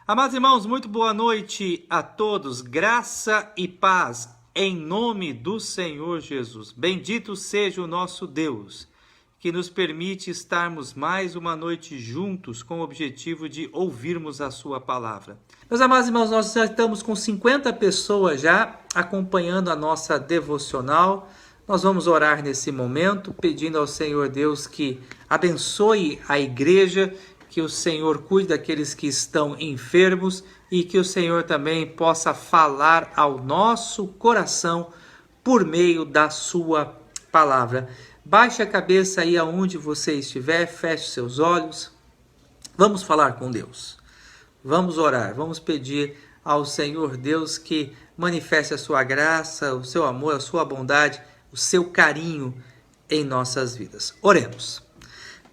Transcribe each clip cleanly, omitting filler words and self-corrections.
Amados irmãos, muito boa noite a todos, graça e paz em nome do Senhor Jesus. Bendito seja o nosso Deus, que nos permite estarmos mais uma noite juntos com o objetivo de ouvirmos a sua palavra. Meus amados irmãos, nós já estamos com 50 pessoas já acompanhando a nossa devocional. Nós vamos orar nesse momento, pedindo ao Senhor Deus que abençoe a igreja, que o Senhor cuide daqueles que estão enfermos e que o Senhor também possa falar ao nosso coração por meio da sua palavra. Baixe a cabeça aí aonde você estiver, feche seus olhos. Vamos falar com Deus. Vamos orar, vamos pedir ao Senhor Deus que manifeste a sua graça, o seu amor, a sua bondade, o seu carinho em nossas vidas. Oremos.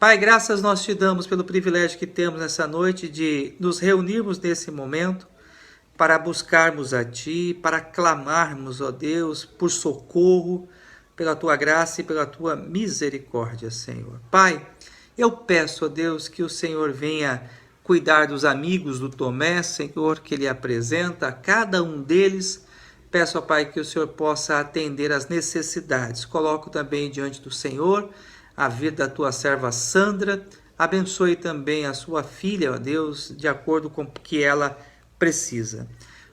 Pai, graças nós te damos pelo privilégio que temos nessa noite de nos reunirmos nesse momento para buscarmos a Ti, para clamarmos, ó Deus, por socorro, pela Tua graça e pela Tua misericórdia, Senhor. Pai, eu peço, ó Deus, que o Senhor venha cuidar dos amigos do Tomé, Senhor, que Ele apresenta a cada um deles. Peço, ó Pai, que o Senhor possa atender às necessidades. Coloco também diante do Senhor a vida da tua serva Sandra, abençoe também a sua filha, ó Deus, de acordo com o que ela precisa.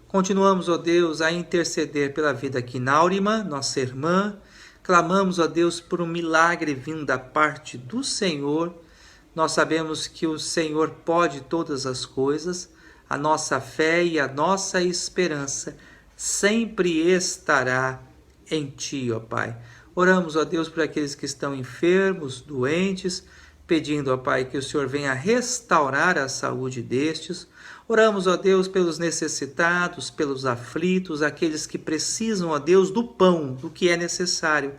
Continuamos, ó Deus, a interceder pela vida aqui Náurima, nossa irmã. Clamamos, ó Deus, por um milagre vindo da parte do Senhor. Nós sabemos que o Senhor pode todas as coisas. A nossa fé e a nossa esperança sempre estará em Ti, ó Pai. Oramos, ó Deus, por aqueles que estão enfermos, doentes, pedindo, ó Pai, que o Senhor venha restaurar a saúde destes. Oramos, ó Deus, pelos necessitados, pelos aflitos, aqueles que precisam, ó Deus, do pão, do que é necessário.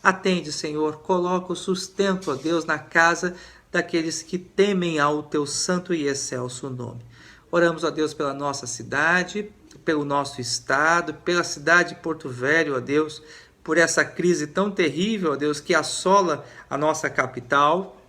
Atende, Senhor, coloca o sustento, ó Deus, na casa daqueles que temem ao Teu santo e excelso nome. Oramos, ó Deus, pela nossa cidade, pelo nosso estado, pela cidade de Porto Velho, ó Deus, por essa crise tão terrível, ó Deus, que assola a nossa capital.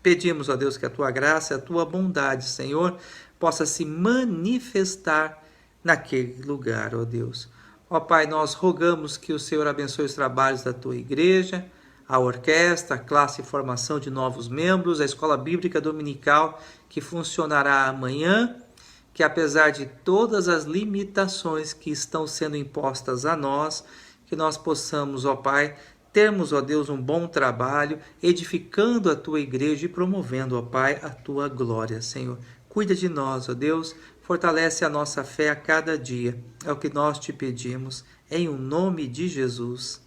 Pedimos, ó Deus, que a Tua graça e a Tua bondade, Senhor, possa se manifestar naquele lugar, ó Deus. Ó Pai, nós rogamos que o Senhor abençoe os trabalhos da Tua igreja, a orquestra, a classe de formação de novos membros, a escola bíblica dominical que funcionará amanhã, que apesar de todas as limitações que estão sendo impostas a nós, que nós possamos, ó Pai, termos, ó Deus, um bom trabalho, edificando a Tua igreja e promovendo, ó Pai, a Tua glória, Senhor. Cuida de nós, ó Deus, fortalece a nossa fé a cada dia. É o que nós te pedimos, em o nome de Jesus.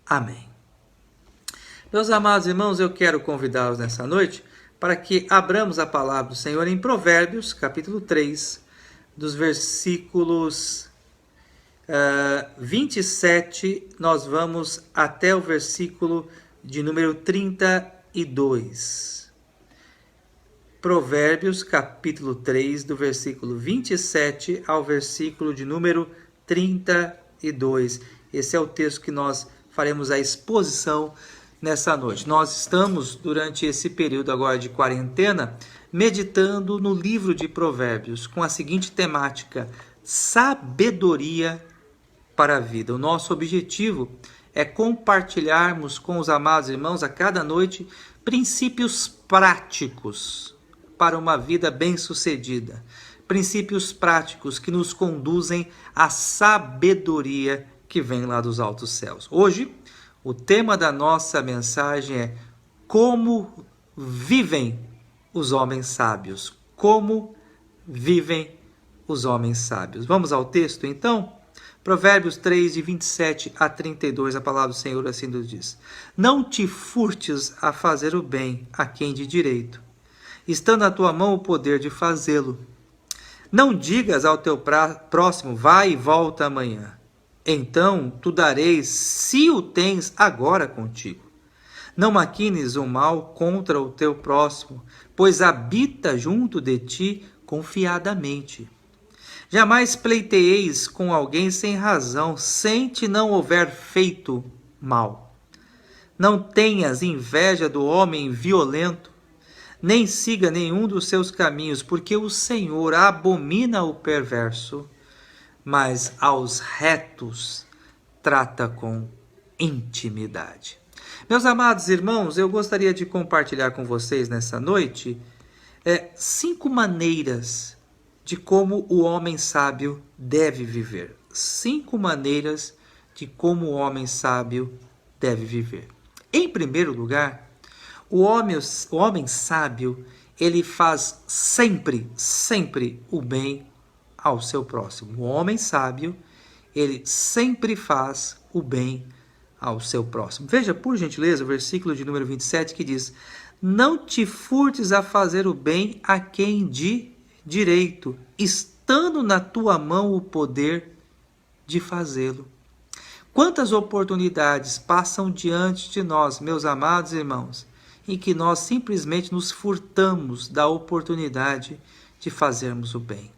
Amém. Meus amados irmãos, eu quero convidá-los nessa noite para que abramos a palavra do Senhor em Provérbios, capítulo 3, dos versículos 27, nós vamos até o versículo de número 32. Provérbios, capítulo 3, do versículo 27 ao versículo de número 32. Esse é o texto que nós faremos a exposição nessa noite. Nós estamos, durante esse período agora de quarentena, meditando no livro de Provérbios, com a seguinte temática: sabedoria para a vida. O nosso objetivo é compartilharmos com os amados irmãos a cada noite princípios práticos para uma vida bem-sucedida. Princípios práticos que nos conduzem à sabedoria que vem lá dos altos céus. Hoje, o tema da nossa mensagem é como vivem os homens sábios. Como vivem os homens sábios. Vamos ao texto, então? Provérbios 3, de 27 a 32, a palavra do Senhor assim nos diz: Não te furtes a fazer o bem a quem de direito, estando na tua mão o poder de fazê-lo. Não digas ao teu próximo, vai e volta amanhã. Então tu dareis, se o tens agora contigo. Não maquines o mal contra o teu próximo, pois habita junto de ti confiadamente. Jamais pleiteeis com alguém sem razão, sem te não houver feito mal. Não tenhas inveja do homem violento, nem siga nenhum dos seus caminhos, porque o Senhor abomina o perverso, mas aos retos trata com intimidade. Meus amados irmãos, eu gostaria de compartilhar com vocês nessa noite 5 maneiras de como o homem sábio deve viver. 5 maneiras de como o homem sábio deve viver. Em primeiro lugar, o homem sábio, ele faz sempre o bem ao seu próximo. O homem sábio, ele sempre faz o bem ao seu próximo. Veja, por gentileza, o versículo de número 27 que diz: não te furtes a fazer o bem a quem de direito, estando na tua mão o poder de fazê-lo. Quantas oportunidades passam diante de nós, meus amados irmãos, em que nós simplesmente nos furtamos da oportunidade de fazermos o bem.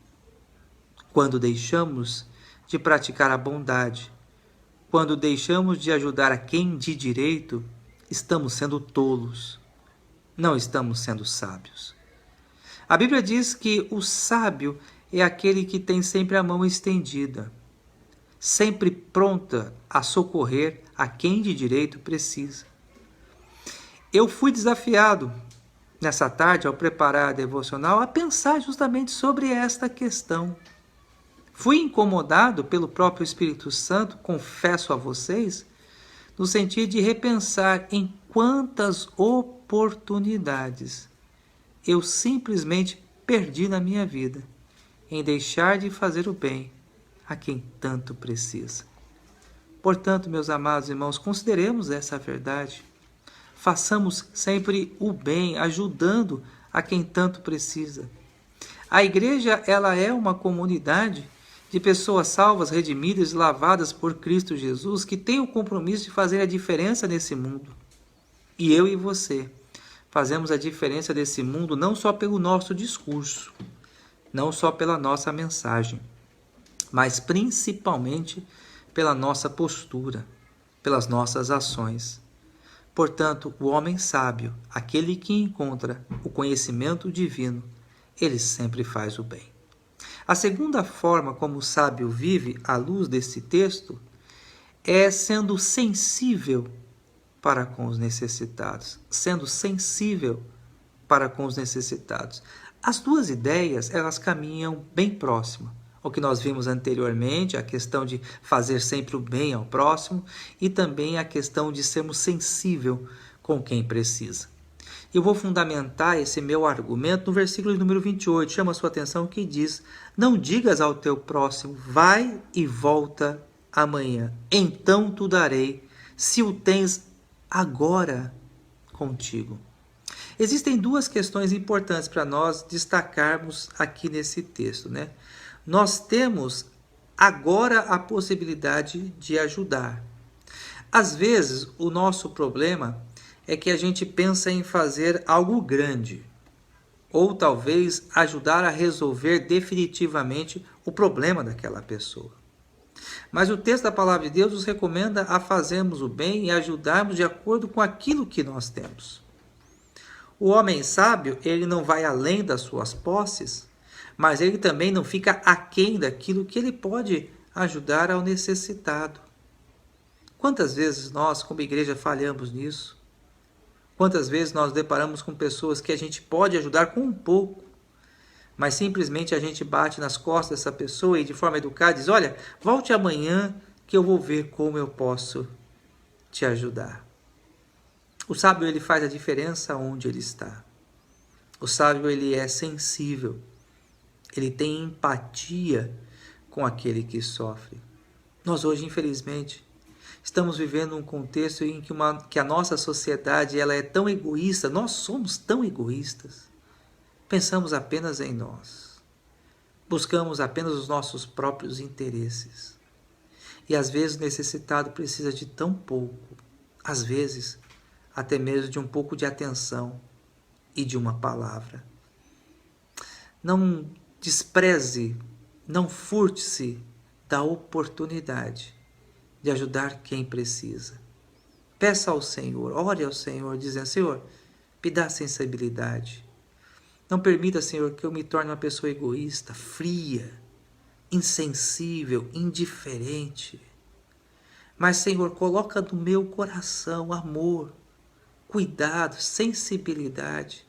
Quando deixamos de praticar a bondade, quando deixamos de ajudar a quem de direito, estamos sendo tolos, não estamos sendo sábios. A Bíblia diz que o sábio é aquele que tem sempre a mão estendida, sempre pronta a socorrer a quem de direito precisa. Eu fui desafiado nessa tarde, ao preparar a devocional, a pensar justamente sobre esta questão. Fui incomodado pelo próprio Espírito Santo, confesso a vocês, no sentido de repensar em quantas oportunidades eu simplesmente perdi na minha vida em deixar de fazer o bem a quem tanto precisa. Portanto, meus amados irmãos, consideremos essa verdade. Façamos sempre o bem, ajudando a quem tanto precisa. A igreja, ela é uma comunidade de pessoas salvas, redimidas e lavadas por Cristo Jesus, que tem o compromisso de fazer a diferença nesse mundo. E eu e você fazemos a diferença desse mundo não só pelo nosso discurso, não só pela nossa mensagem, mas principalmente pela nossa postura, pelas nossas ações. Portanto, o homem sábio, aquele que encontra o conhecimento divino, ele sempre faz o bem. A segunda forma como o sábio vive à luz desse texto é sendo sensível para com os necessitados. Sendo sensível para com os necessitados. As duas ideias, elas caminham bem próximo. O que nós vimos anteriormente, a questão de fazer sempre o bem ao próximo e também a questão de sermos sensível com quem precisa. Eu vou fundamentar esse meu argumento no versículo número 28. Chama a sua atenção que diz: não digas ao teu próximo, vai e volta amanhã, então tu darei, se o tens agora contigo. Existem duas questões importantes para nós destacarmos aqui nesse texto, né? Nós temos agora a possibilidade de ajudar. Às vezes, o nosso problema é que a gente pensa em fazer algo grande, ou talvez ajudar a resolver definitivamente o problema daquela pessoa. Mas o texto da palavra de Deus nos recomenda a fazermos o bem e ajudarmos de acordo com aquilo que nós temos. O homem sábio, ele não vai além das suas posses, mas ele também não fica aquém daquilo que ele pode ajudar ao necessitado. Quantas vezes nós, como igreja, falhamos nisso? Quantas vezes nós deparamos com pessoas que a gente pode ajudar com um pouco, mas simplesmente a gente bate nas costas dessa pessoa e de forma educada diz: olha, volte amanhã que eu vou ver como eu posso te ajudar. O sábio, ele faz a diferença onde ele está. O sábio, ele é sensível. Ele tem empatia com aquele que sofre. Nós hoje, infelizmente, estamos vivendo um contexto em que a nossa sociedade ela é tão egoísta, nós somos tão egoístas. Pensamos apenas em nós. Buscamos apenas os nossos próprios interesses. E às vezes o necessitado precisa de tão pouco, às vezes até mesmo de um pouco de atenção e de uma palavra. Não despreze, não furte-se da oportunidade de ajudar quem precisa. Peça ao Senhor, ore ao Senhor, dizendo: Senhor, me dá sensibilidade, Não permita, Senhor, que eu me torne uma pessoa egoísta, fria, insensível, indiferente. Mas, Senhor, coloca no meu coração amor, cuidado, sensibilidade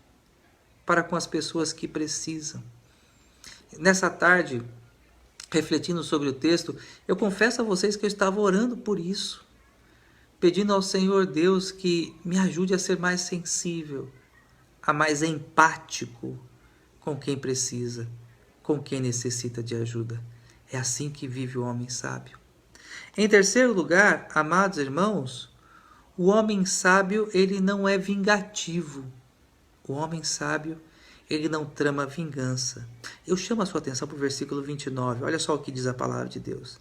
para com as pessoas que precisam. Nessa tarde, refletindo sobre o texto, eu confesso a vocês que eu estava orando por isso, pedindo ao Senhor Deus que me ajude a ser mais sensível, a mais empático com quem precisa, com quem necessita de ajuda. É assim que vive o homem sábio. Em terceiro lugar, amados irmãos, o homem sábio, ele não é vingativo. O homem sábio, ele não trama vingança. Eu chamo a sua atenção para o versículo 29. Olha só o que diz a palavra de Deus.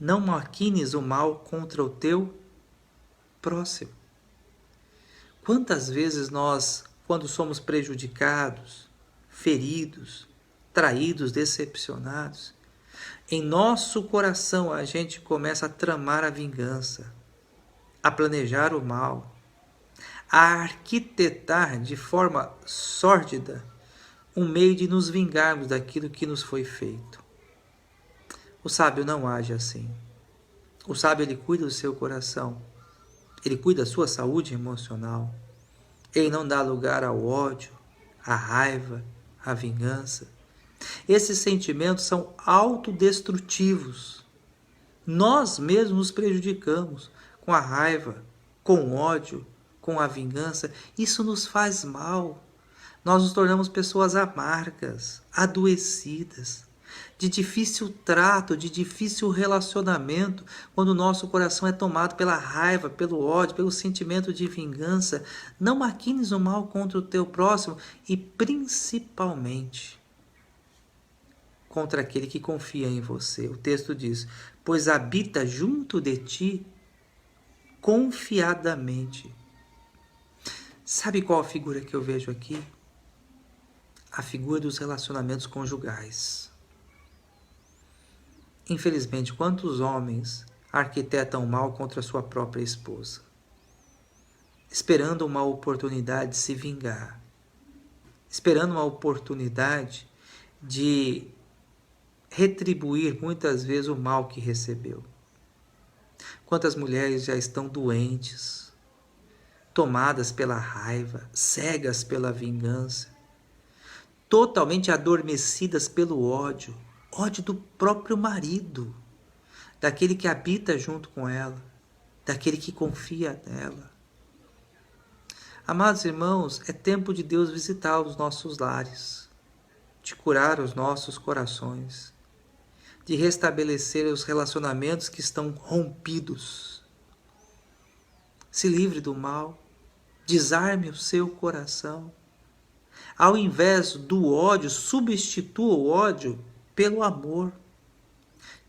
Não maquines o mal contra o teu próximo. Quantas vezes nós, quando somos prejudicados, feridos, traídos, decepcionados, em nosso coração a gente começa a tramar a vingança, a planejar o mal, a arquitetar de forma sórdida um meio de nos vingarmos daquilo que nos foi feito. O sábio não age assim. O sábio, ele cuida do seu coração, ele cuida da sua saúde emocional, ele não dá lugar ao ódio, à raiva, à vingança. Esses sentimentos são autodestrutivos. Nós mesmos nos prejudicamos com a raiva, com o ódio, com a vingança. Isso nos faz mal. Nós nos tornamos pessoas amargas, adoecidas, de difícil trato, de difícil relacionamento, quando o nosso coração é tomado pela raiva, pelo ódio, pelo sentimento de vingança. Não maquines o mal contra o teu próximo e, principalmente, contra aquele que confia em você. O texto diz, pois habita junto de ti confiadamente. Sabe qual a figura que eu vejo aqui? A figura dos relacionamentos conjugais. Infelizmente, quantos homens arquitetam mal contra a sua própria esposa, esperando uma oportunidade de se vingar, esperando uma oportunidade de retribuir muitas vezes o mal que recebeu. Quantas mulheres já estão doentes, tomadas pela raiva, cegas pela vingança, totalmente adormecidas pelo ódio, ódio do próprio marido, daquele que habita junto com ela, daquele que confia nela. Amados irmãos, é tempo de Deus visitar os nossos lares, de curar os nossos corações, de restabelecer os relacionamentos que estão rompidos. Se livre do mal, desarme o seu coração. Ao invés do ódio, substitua o ódio pelo amor.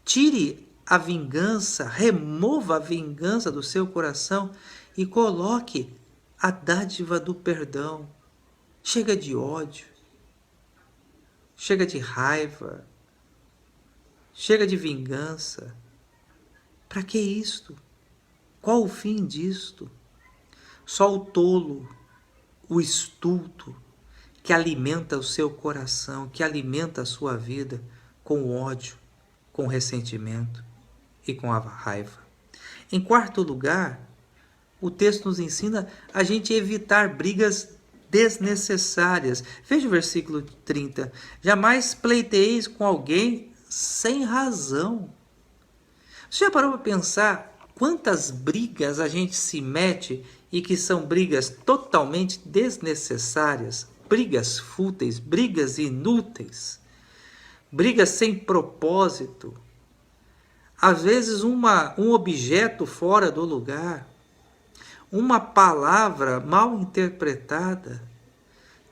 Tire a vingança, remova a vingança do seu coração e coloque a dádiva do perdão. Chega de ódio, chega de raiva, chega de vingança. Para que isto? Qual o fim disto? Só o tolo, o estulto, que alimenta o seu coração, que alimenta a sua vida com ódio, com ressentimento e com a raiva. Em quarto lugar, o texto nos ensina a gente evitar brigas desnecessárias. Veja o versículo 30. Jamais pleiteeis com alguém sem razão. Você já parou para pensar quantas brigas a gente se mete e que são brigas totalmente desnecessárias, brigas fúteis, brigas inúteis, brigas sem propósito, às vezes um objeto fora do lugar, uma palavra mal interpretada,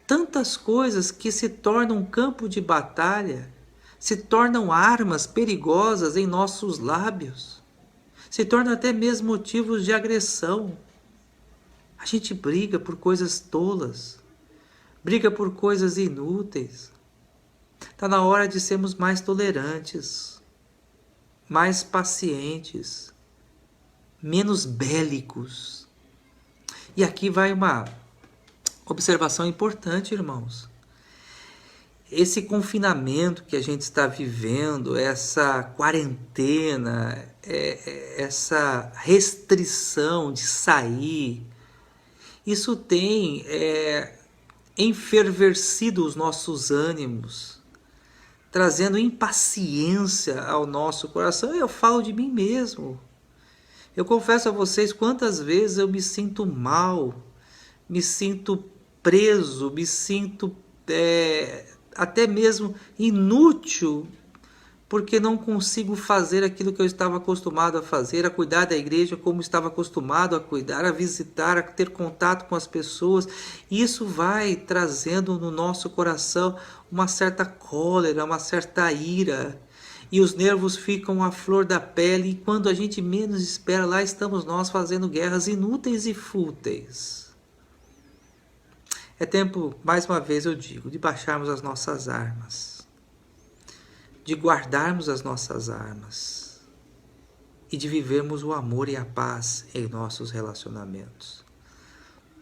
tantas coisas que se tornam um campo de batalha, se tornam armas perigosas em nossos lábios, se tornam até mesmo motivos de agressão. A gente briga por coisas tolas, briga por coisas inúteis. Está na hora de sermos mais tolerantes, mais pacientes, menos bélicos. E aqui vai uma observação importante, irmãos. esse confinamento que a gente está vivendo, essa quarentena, essa restrição de sair, isso tem enfervescido os nossos ânimos, trazendo impaciência ao nosso coração. Eu falo de mim mesmo. Eu confesso a vocês quantas vezes eu me sinto mal, me sinto preso, me sinto até mesmo inútil, porque não consigo fazer aquilo que eu estava acostumado a fazer, a cuidar da igreja como estava acostumado a cuidar, a visitar, a ter contato com as pessoas. Isso vai trazendo no nosso coração uma certa cólera, uma certa ira, e os nervos ficam à flor da pele, e quando a gente menos espera, lá estamos nós fazendo guerras inúteis e fúteis. É tempo, mais uma vez eu digo, de baixarmos as nossas armas, de guardarmos as nossas armas e de vivermos o amor e a paz em nossos relacionamentos.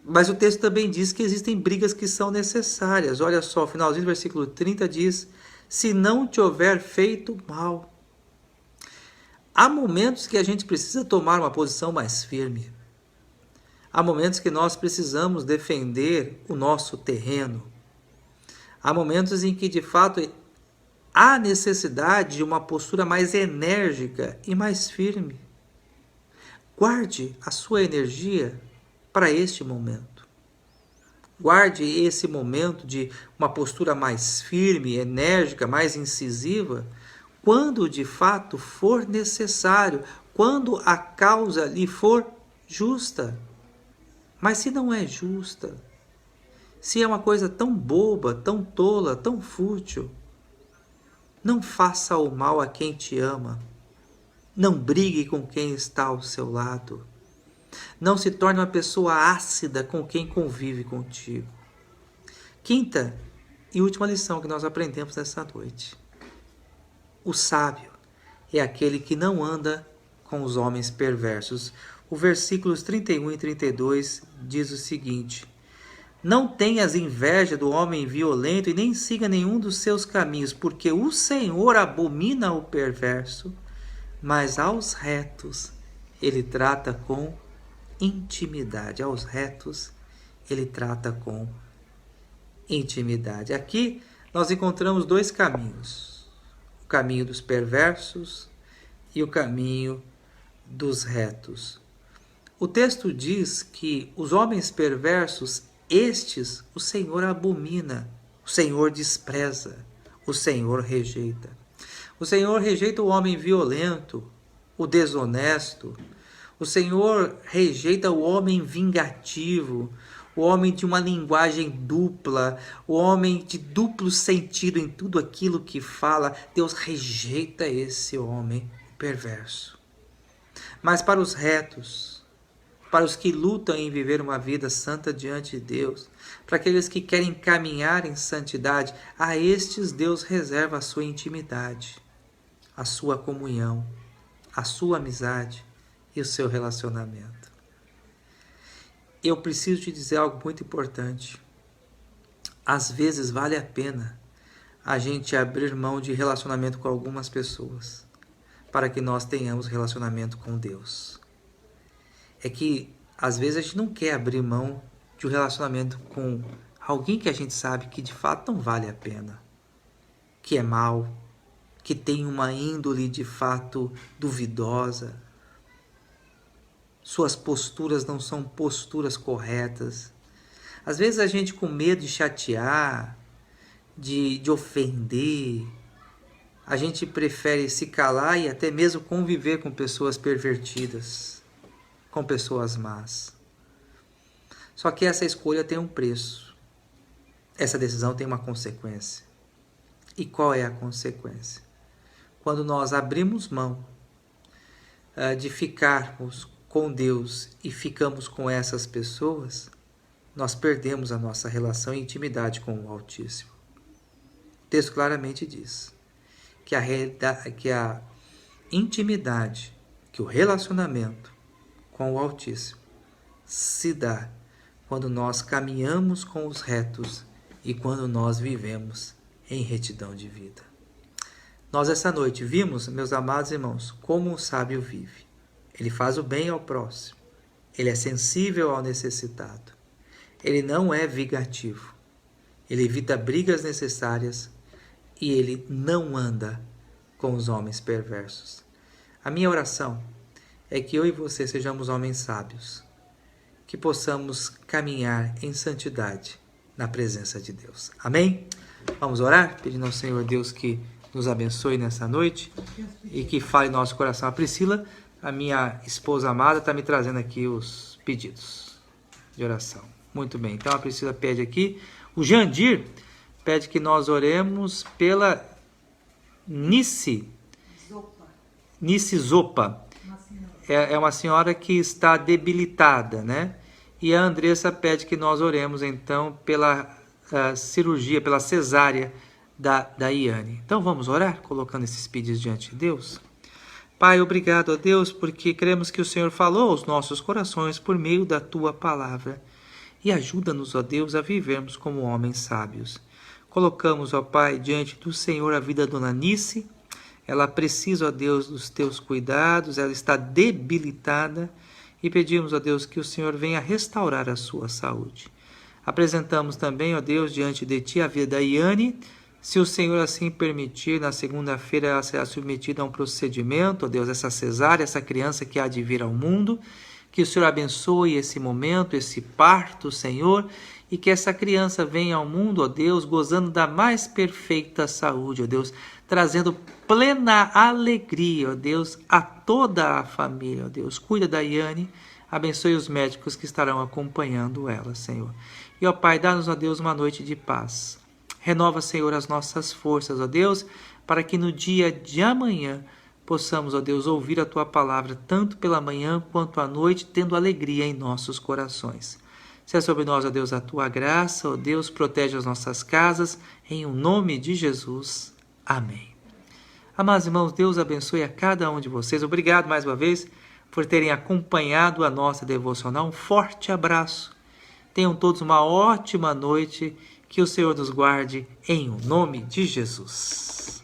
Mas o texto também diz que existem brigas que são necessárias. Olha só, o finalzinho do versículo 30 diz: se não te houver feito mal. Há momentos que a gente precisa tomar uma posição mais firme. Há momentos que nós precisamos defender o nosso terreno. Há momentos em que, de fato, há necessidade de uma postura mais enérgica e mais firme. Guarde a sua energia para este momento. Guarde esse momento de uma postura mais firme, enérgica, mais incisiva, quando de fato for necessário, quando a causa lhe for justa. Mas se não é justa, se é uma coisa tão boba, tão tola, tão fútil, não faça o mal a quem te ama. Não brigue com quem está ao seu lado. Não se torne uma pessoa ácida com quem convive contigo. Quinta e última lição que nós aprendemos nessa noite. O sábio é aquele que não anda com os homens perversos. O versículos 31 e 32 diz o seguinte: não tenhas inveja do homem violento e nem siga nenhum dos seus caminhos, porque o Senhor abomina o perverso, mas aos retos ele trata com intimidade. Aos retos ele trata com intimidade. Aqui nós encontramos dois caminhos: o caminho dos perversos e o caminho dos retos. O texto diz que os homens perversos, estes o Senhor abomina, o Senhor despreza, o Senhor rejeita. O Senhor rejeita o homem violento, o desonesto. O Senhor rejeita o homem vingativo, o homem de uma linguagem dupla, o homem de duplo sentido em tudo aquilo que fala. Deus rejeita esse homem perverso. Mas para os retos, para os que lutam em viver uma vida santa diante de Deus, para aqueles que querem caminhar em santidade, a estes Deus reserva a sua intimidade, a sua comunhão, a sua amizade e o seu relacionamento. Eu preciso te dizer algo muito importante. Às vezes vale a pena a gente abrir mão de relacionamento com algumas pessoas para que nós tenhamos relacionamento com Deus. É que às vezes a gente não quer abrir mão de um relacionamento com alguém que a gente sabe que de fato não vale a pena, que é mau, que tem uma índole de fato duvidosa. Suas posturas não são posturas corretas. Às vezes a gente, com medo de chatear, de ofender, a gente prefere se calar e até mesmo conviver com pessoas pervertidas, com pessoas más. Só que essa escolha tem um preço. Essa decisão tem uma consequência. E qual é a consequência? Quando nós abrimos mão de ficarmos com Deus e ficamos com essas pessoas, nós perdemos a nossa relação e intimidade com o Altíssimo. O texto claramente diz que a intimidade, que o relacionamento com o Altíssimo se dá quando nós caminhamos com os retos e quando nós vivemos em retidão de vida. Nós essa noite vimos, meus amados irmãos, como um sábio vive. Ele faz o bem ao próximo. Ele é sensível ao necessitado. Ele não é vingativo. Ele evita brigas necessárias e ele não anda com os homens perversos. A minha oração é que eu e você sejamos homens sábios, que possamos caminhar em santidade na presença de Deus. Amém? Vamos orar, pedindo ao Senhor Deus que nos abençoe nessa noite e que fale em nosso coração. A Priscila, a minha esposa amada, está me trazendo aqui os pedidos de oração. Muito bem, então a Priscila pede aqui. O Jandir pede que nós oremos pela Nice Zopa. É uma senhora que está debilitada, né? E a Andressa pede que nós oremos, então, pela cirurgia, pela cesárea da Iane. Então, vamos orar, colocando esses pedidos diante de Deus? Pai, obrigado a Deus, porque cremos que o Senhor falou aos nossos corações por meio da Tua palavra. E ajuda-nos, ó Deus, a vivermos como homens sábios. Colocamos, ó Pai, diante do Senhor a vida da Dona Nice. Ela precisa, ó Deus, dos Teus cuidados, ela está debilitada. E pedimos, ó Deus, que o Senhor venha restaurar a sua saúde. Apresentamos também, ó Deus, diante de Ti a vida da Iane. Se o Senhor assim permitir, na segunda-feira ela será submetida a um procedimento, ó Deus, essa cesárea, essa criança que há de vir ao mundo. Que o Senhor abençoe esse momento, esse parto, Senhor, e que essa criança venha ao mundo, ó Deus, gozando da mais perfeita saúde, ó Deus, trazendo plena alegria, ó Deus, a toda a família, ó Deus. Cuida da Iane, abençoe os médicos que estarão acompanhando ela, Senhor. E, ó Pai, dá-nos, ó Deus, uma noite de paz. Renova, Senhor, as nossas forças, ó Deus, para que no dia de amanhã possamos, ó Deus, ouvir a Tua palavra, tanto pela manhã quanto à noite, tendo alegria em nossos corações. Seja sobre nós, ó Deus, a Tua graça, ó Deus, protege as nossas casas, em o nome de Jesus. Amém. Amados irmãos, Deus abençoe a cada um de vocês. Obrigado mais uma vez por terem acompanhado a nossa devocional. Um forte abraço. Tenham todos uma ótima noite. Que o Senhor nos guarde, em o nome de Jesus.